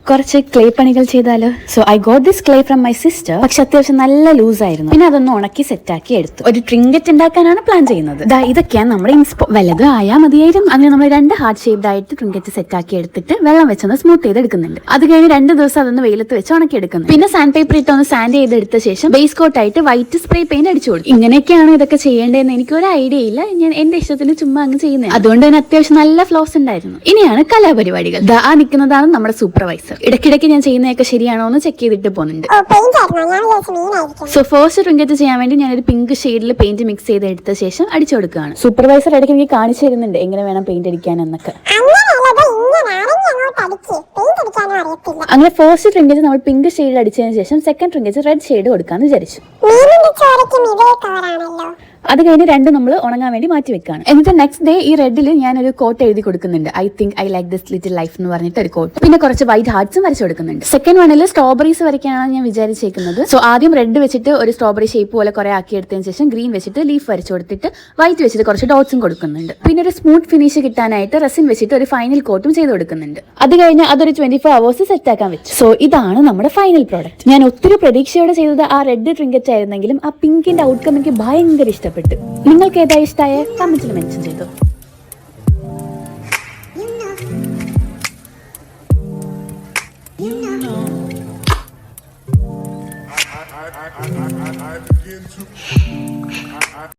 കുറച്ച് ക്ലേ പണികൾ ചെയ്താലോ? So I got this clay from my sister. പക്ഷെ അത്യാവശ്യം നല്ല ലൂസ് ആയിരുന്നു. പിന്നെ അതൊന്ന് ഉണക്കി സെറ്റാക്കി എടുത്തു. ഒരു ട്രിങ്കറ്റ് ഉണ്ടാക്കാനാണ് പ്ലാൻ ചെയ്യുന്നത്. ഇതൊക്കെയാണ് നമ്മുടെ വല്ലതും ആയാൽ മതിയായിരുന്നു. അങ്ങനെ നമ്മൾ 2 ഹാർട്ട് ഷേപ്ഡ് ആയിട്ട് ട്രിങ്കറ്റ് സെറ്റാക്കി എടുത്തിട്ട് വെള്ളം വെച്ചൊന്ന് സ്മൂത്ത് ചെയ്തെടുക്കുന്നുണ്ട്. അത് കഴിഞ്ഞ് 2 ദിവസം അതൊന്ന് വെയിലത്ത് വെച്ച് ഉണക്കി എടുക്കുന്നു. പിന്നെ സാൻഡ് പേപ്പർ ഇട്ട് ഒന്ന് സാൻഡ് ചെയ്തെടുത്ത ശേഷം ബേസ് കോട്ട് ആയിട്ട് വൈറ്റ് സ്പ്രേ പെയിന്റ് അടിച്ചു കൊടുക്കും. ഇങ്ങനെയൊക്കെയാണ് ഇതൊക്കെ ചെയ്യേണ്ടതെന്ന് എനിക്ക് ഒരു ഐഡിയ ഇല്ല. ഞാൻ എന്റെ ഇഷ്ടത്തിന് ചുമ്മാ അങ്ങ് ചെയ്യുന്നത്. അതുകൊണ്ട് തന്നെ അത്യാവശ്യം നല്ല ഫ്ലോസ് ഉണ്ടായിരുന്നു. ഇനിയാണ് കലാപരിപാടികൾ. നിൽക്കുന്നതാണ് നമ്മുടെ സൂപ്പർവൈസർ. ഇടയ്ക്കിടയ്ക്ക് ഞാൻ ചെയ്യുന്നതൊക്കെ ശരിയാണോ എന്ന് ചെക്ക് ചെയ്തിട്ട് പോകുന്നുണ്ട്. സോ ഫസ്റ്റ് ട്രിങ്കറ്റ് ചെയ്യാൻ വേണ്ടി ഞാനൊരു പിങ്ക് ഷെയ്ഡിൽ പെയിന്റ് മിക്സ് ചെയ്ത് എടുത്ത ശേഷം അടിച്ചു കൊടുക്കുകയാണ്. സൂപ്പർവൈസർ ഇടയ്ക്ക് എനിക്ക് കാണിച്ചു തരുന്നുണ്ട് എങ്ങനെ വേണം പെയിന്റ് അടിക്കാൻ എന്നൊക്കെ. അങ്ങനെ ഫസ്റ്റ് ട്രിങ്കറ്റ് നമ്മൾ പിങ്ക് ഷെയ്ഡിൽ അടിച്ചതിന് ശേഷം സെക്കൻഡ് ട്രിങ്കറ്റ് റെഡ് ഷെയ്ഡ് കൊടുക്കാന്ന് വിചാരിച്ചു. അത് കഴിഞ്ഞ് 2 നമ്മൾ ഉണങ്ങാൻ വേണ്ടി മാറ്റി വെക്കുകയാണ്. എന്നിട്ട് നെക്സ്റ്റ് ഡേ ഈ റെഡിൽ ഞാനൊരു കോട്ട് എഴുതി കൊടുക്കുന്നുണ്ട്. I think I like this little life എന്ന് പറഞ്ഞിട്ട് ഒരു കോട്ട്. പിന്നെ കുറച്ച് വൈറ്റ് ഹാർട്ട്സും വരച്ചു കൊടുക്കുന്നുണ്ട്. സെക്കൻഡ് വണ്ണിൽ സ്ട്രോബറീസ് വരയ്ക്കാനാണ് ഞാൻ വിചാരിച്ചേക്കുന്നത്. സോ ആദ്യം റെഡ് വെച്ചിട്ട് ഒരു സ്ട്രോബറി ഷേപ്പ് പോലെ കുറെ ആക്കി എടുത്തതിന് ശേഷം ഗ്രീൻ വെച്ചിട്ട് ലീഫ് വരച്ചു കൊടുത്തിട്ട് വൈറ്റ് വെച്ചിട്ട് കുറച്ച് ഡോട്ട്സും കൊടുക്കുന്നുണ്ട്. പിന്നെ ഒരു സ്മൂത്ത് ഫിനിഷ് കിട്ടാനായിട്ട് റെസിൻ വെച്ചിട്ട് ഒരു ഫൈനൽ കോട്ടും ചെയ്ത് കൊടുക്കുന്നുണ്ട്. അത് കഴിഞ്ഞ് അതൊരു 24 hours സെറ്റ് ആക്കാൻ വെച്ചു. സോ ഇതാണ് നമ്മുടെ ഫൈനൽ പ്രോഡക്റ്റ്. ഞാൻ ഒത്തിരി പ്രതീക്ഷയോടെ ചെയ്തത് ആ റെഡ് ട്രിങ്കറ്റ് ആയിരുന്നെങ്കിലും ആ പിങ്കിന്റെ ഔട്ട്കം എനിക്ക് ഭയങ്കര ഇഷ്ടപ്പെട്ടു. നിങ്ങൾക്ക് ഏതാ ഇഷ്ടമായ കമന്റിൽ മെൻഷൻ ചെയ്തു. I begin to